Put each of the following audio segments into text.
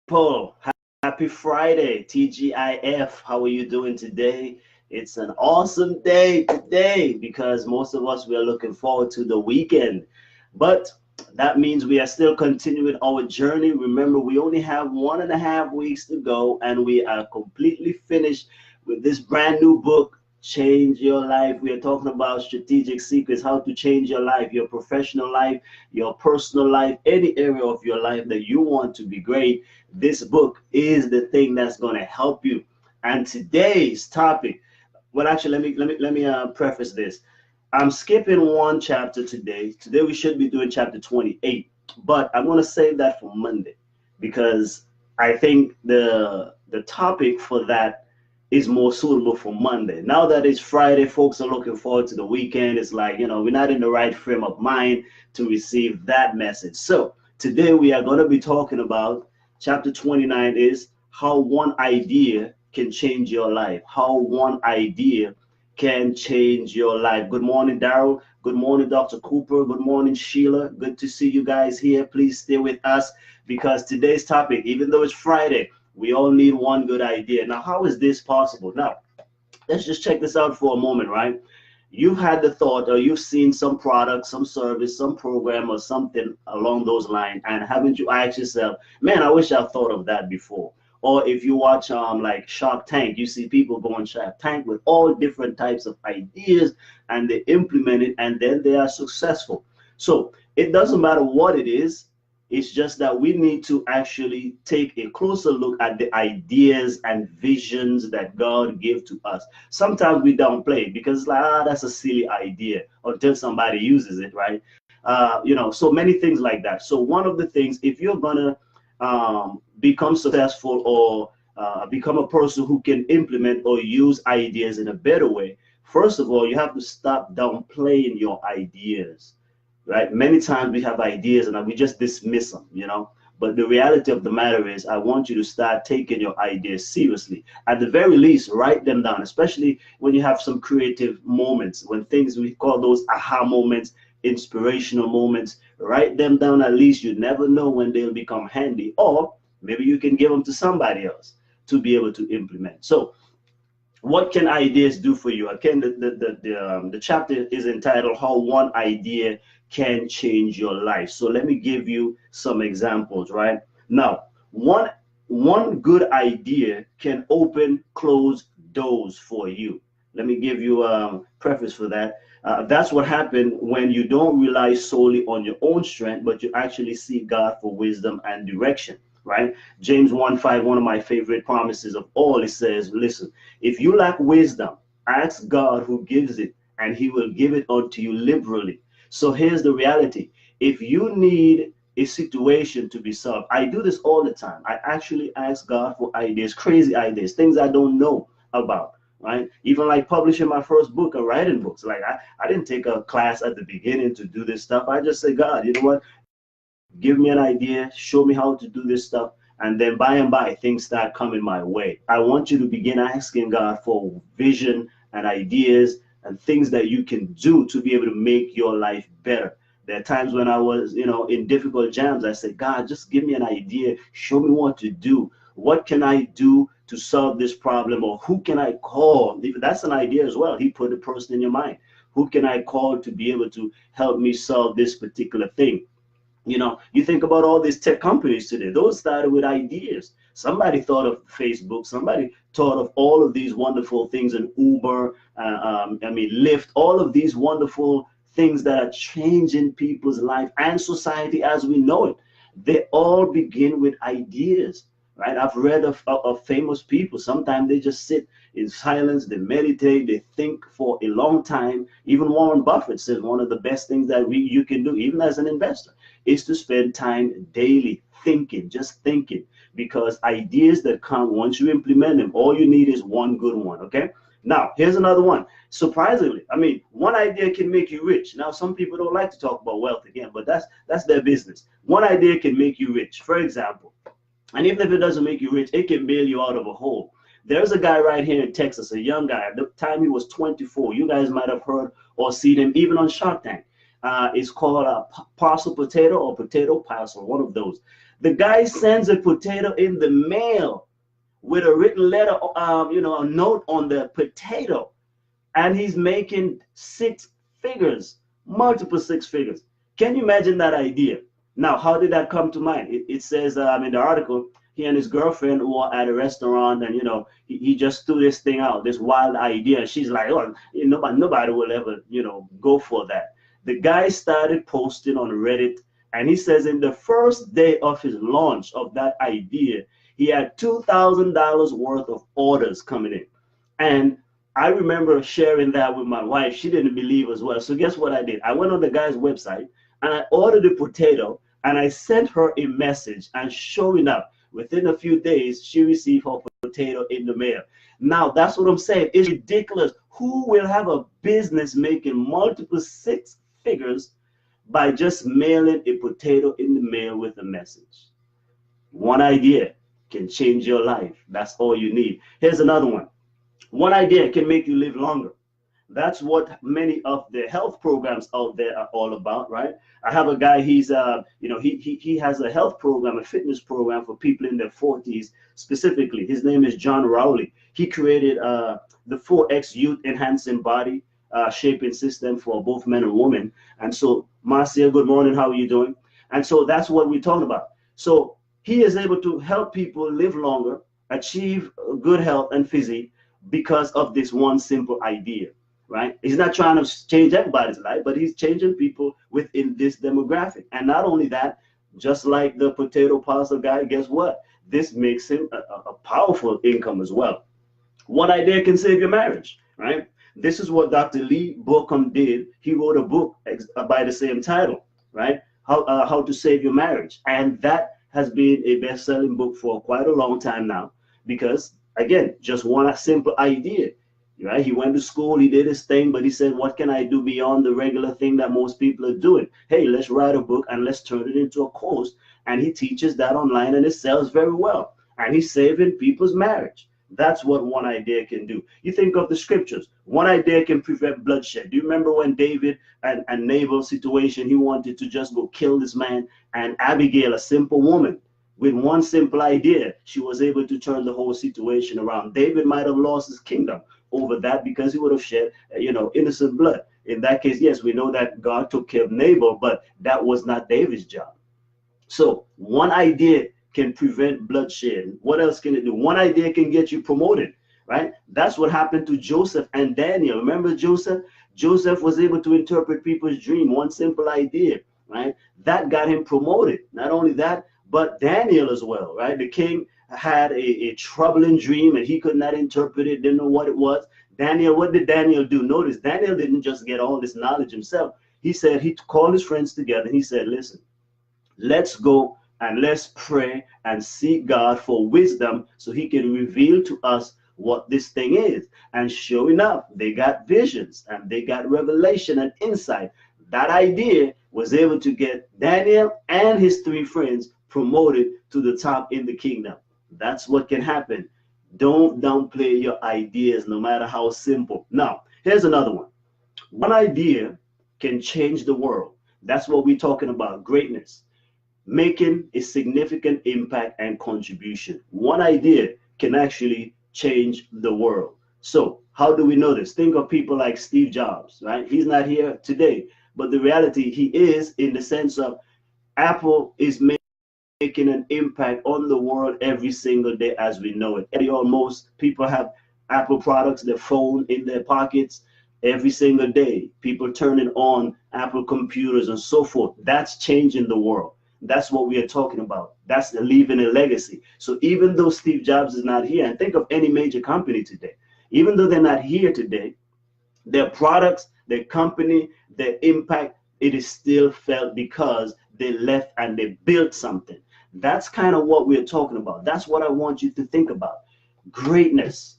Paul, happy Friday, TGIF. How are you doing today? It's an awesome day today because most of us we are looking forward to the weekend. But that means we are still continuing our journey. Remember, we only have 1.5 weeks to go, and we are completely finished with this brand new book, Change Your Life. We are talking about strategic secrets, how to change your life, your professional life, your personal life, any area of your life that you want to be great. This book is the thing that's going to help you. And today's topic, well, actually, let me preface this. I'm skipping one chapter today. Today we should be doing chapter 28, but I'm going to save that for Monday because I think the topic for that is more suitable for Monday. Now that it's Friday, folks are looking forward to the weekend. It's like, we're not in the right frame of mind to receive that message. So today we are going to be talking about chapter 29 is how one idea can change your life. How one idea can change your life. Good morning, Daryl. Good morning, Dr. Cooper. Good morning, Sheila. Good to see you guys here. Please stay with us because today's topic, even though it's Friday, we all need one good idea. Now, how is this possible? Now, let's just check this out for a moment, right? You've had the thought or you've seen some product, some service, some program or something along those lines, and haven't you asked yourself, man, I wish I thought of that before? Or if you watch like Shark Tank, you see people go on Shark Tank with all different types of ideas and they implement it and then they are successful. So it doesn't matter what it is, it's just that we need to actually take a closer look at the ideas and visions that God gave to us. Sometimes we downplay it because like, that's a silly idea until somebody uses it, right? So many things like that. So one of the things, if you're gonna become successful or become a person who can implement or use ideas in a better way, first of all, you have to stop downplaying your ideas, right? Many times we have ideas and we just dismiss them. But the reality of the matter is, I want you to start taking your ideas seriously. At the very least, write them down, especially when you have some creative moments, when things we call those aha moments, inspirational moments. Write them down. At least you never know when they'll become handy, or maybe you can give them to somebody else to be able to implement. So what can ideas do for you? Again, the chapter is entitled How One Idea Can Change Your Life. So let me give you some examples, right? Now, one good idea can open closed doors for you. Let me give you a preface for that. That's what happened when you don't rely solely on your own strength, but you actually seek God for wisdom and direction, right? James 1:5, one of my favorite promises of all, it says, listen, if you lack wisdom, ask God who gives it, and he will give it unto you liberally. So here's the reality. If you need a situation to be solved, I do this all the time. I actually ask God for ideas, crazy ideas, things I don't know about, right? Even like publishing my first book or writing books. Like I didn't take a class at the beginning to do this stuff. I just say, God, you know what? Give me an idea, show me how to do this stuff, and then by and by things start coming my way. I want you to begin asking God for vision and ideas and things that you can do to be able to make your life better. There are times when I was, in difficult jams, I said, God, just give me an idea, show me what to do. What can I do to solve this problem, or who can I call? That's an idea as well. He put a person in your mind. Who can I call to be able to help me solve this particular thing? You think about all these tech companies today, those started with ideas. Somebody thought of Facebook, somebody thought of all of these wonderful things in Uber, Lyft, all of these wonderful things that are changing people's life and society as we know it. They all begin with ideas, right? I've read of famous people. Sometimes they just sit in silence, they meditate, they think for a long time. Even Warren Buffett says one of the best things that you can do, even as an investor, is to spend time daily thinking, just thinking, because ideas that come once you implement them, all you need is one good one. Okay. Now, here's another one. Surprisingly, one idea can make you rich. Now, some people don't like to talk about wealth again, but that's their business. One idea can make you rich. For example, and even if it doesn't make you rich, it can bail you out of a hole. There's a guy right here in Texas, a young guy. At the time he was 24. You guys might have heard or seen him even on Shark Tank. It's called a parcel potato or potato parcel, one of those. The guy sends a potato in the mail with a written letter, a note on the potato, and he's making six figures, multiple six figures. Can you imagine that idea? Now, how did that come to mind? It says in the article, he and his girlfriend were at a restaurant, and he just threw this thing out, this wild idea. And she's like, "Oh, nobody will ever go for that." The guy started posting on Reddit, and he says in the first day of his launch of that idea, he had $2,000 worth of orders coming in. And I remember sharing that with my wife. She didn't believe as well. So guess what I did? I went on the guy's website and I ordered a potato, and I sent her a message, and sure enough, within a few days, she received her potato in the mail. Now, that's what I'm saying. It's ridiculous. Who will have a business making multiple six figures by just mailing a potato in the mail with a message? One idea can change your life. That's all you need. Here's another one. One idea can make you live longer. That's what many of the health programs out there are all about, right? I have a guy, he has a health program, a fitness program for people in their 40s specifically. His name is John Rowley. He created the 4X Youth Enhancing Body Shaping System for both men and women. And so, Marcia, good morning. How are you doing? And so that's what we're talking about. So he is able to help people live longer, achieve good health and physique because of this one simple idea, right? He's not trying to change everybody's life, but he's changing people within this demographic. And not only that, just like the potato parcel guy, guess what? This makes him a powerful income as well. One idea can save your marriage, right? This is what Dr. Lee Bockham did. He wrote a book by the same title, right? How to Save Your Marriage. And that has been a best-selling book for quite a long time now, because again, just one simple idea, right? He went to school, he did his thing, but he said, what can I do beyond the regular thing that most people are doing? Hey, let's write a book and let's turn it into a course. And he teaches that online, and it sells very well. And he's saving people's marriage. That's what one idea can do. You think of the scriptures. One idea can prevent bloodshed. Do you remember when David and Nabal's situation, he wanted to just go kill this man, and Abigail, a simple woman, with one simple idea, she was able to turn the whole situation around. David might have lost his kingdom over that because he would have shed, innocent blood. In that case, yes, we know that God took care of Nabal, but that was not David's job. So one idea can prevent bloodshed. What else can it do? One idea can get you promoted, right? That's what happened to Joseph and Daniel. Remember Joseph? Joseph was able to interpret people's dream, one simple idea, right? That got him promoted. Not only that, but Daniel as well, right? The king had a troubling dream and he could not interpret it, didn't know what it was. Daniel, what did Daniel do? Notice, Daniel didn't just get all this knowledge himself. He said, he called his friends together. He said, listen, let's go and let's pray and seek God for wisdom so he can reveal to us what this thing is. And sure enough, they got visions and they got revelation and insight. That idea was able to get Daniel and his three friends promoted to the top in the kingdom. That's what can happen. Don't downplay your ideas, no matter how simple. Now, here's another one. One idea can change the world. That's what we're talking about, greatness. Making a significant impact and contribution. One idea can actually change the world. So how do we know this? Think of people like Steve Jobs, right? He's not here today, but the reality, he is, in the sense of Apple is making an impact on the world every single day as we know it. Almost people have Apple products, their phone in their pockets every single day. People turning on Apple computers and so forth. That's changing the world. That's what we are talking about. That's leaving a legacy. So even though Steve Jobs is not here, and think of any major company today, even though they're not here today, their products, their company, their impact, it is still felt because they left and they built something. That's kind of what we're talking about. That's what I want you to think about. Greatness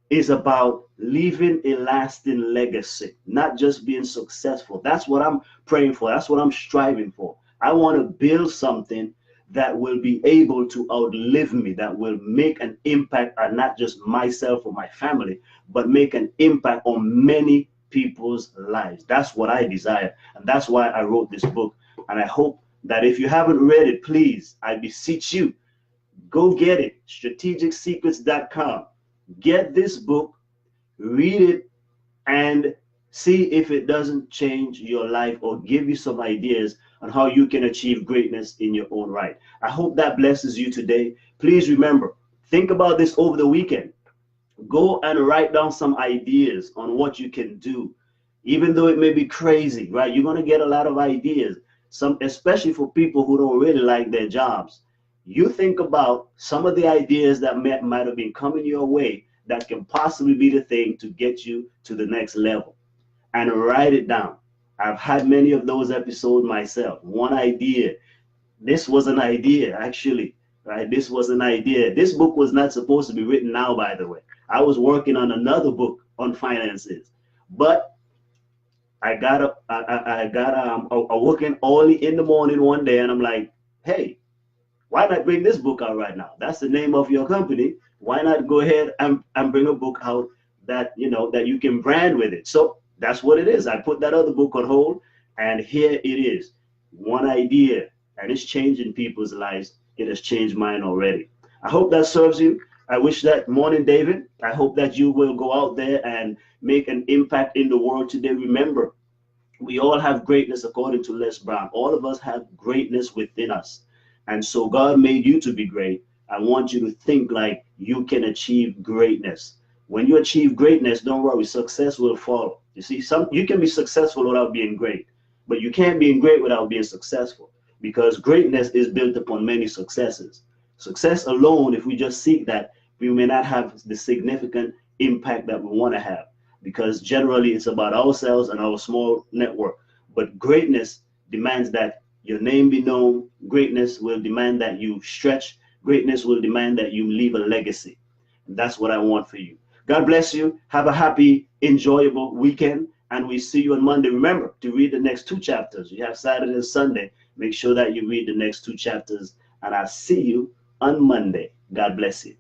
is about leaving a lasting legacy, not just being successful. That's what I'm praying for. That's what I'm striving for. I want to build something that will be able to outlive me, that will make an impact on not just myself or my family, but make an impact on many people's lives. That's what I desire. And that's why I wrote this book. And I hope that if you haven't read it, please, I beseech you, go get it. Strategicsecrets.com. Get this book, read it, and see if it doesn't change your life or give you some ideas on how you can achieve greatness in your own right. I hope that blesses you today. Please remember, think about this over the weekend. Go and write down some ideas on what you can do, even though it may be crazy, right? You're going to get a lot of ideas, some, especially for people who don't really like their jobs. You think about some of the ideas that might have been coming your way that can possibly be the thing to get you to the next level, and write it down. I've had many of those episodes myself. One idea, this was an idea actually, right? This was an idea. This book was not supposed to be written now, by the way. I was working on another book on finances, but I got a working early in the morning one day, and I'm like, hey, why not bring this book out right now? That's the name of your company. Why not go ahead and bring a book out that that you can brand with it? So that's what it is. I put that other book on hold, and here it is. One idea, and it's changing people's lives. It has changed mine already. I hope that serves you. I wish that morning, David. I hope that you will go out there and make an impact in the world today. Remember, we all have greatness according to Les Brown. All of us have greatness within us. And so God made you to be great. I want you to think like you can achieve greatness. When you achieve greatness, don't worry, success will follow. You see, you can be successful without being great, but you can't be great without being successful, because greatness is built upon many successes. Success alone, if we just seek that, we may not have the significant impact that we want to have, because generally it's about ourselves and our small network. But greatness demands that your name be known. Greatness will demand that you stretch. Greatness will demand that you leave a legacy. And that's what I want for you. God bless you. Have a happy, enjoyable weekend. And we see you on Monday. Remember to read the next 2 chapters. You have Saturday and Sunday. Make sure that you read the next 2 chapters. And I'll see you on Monday. God bless you.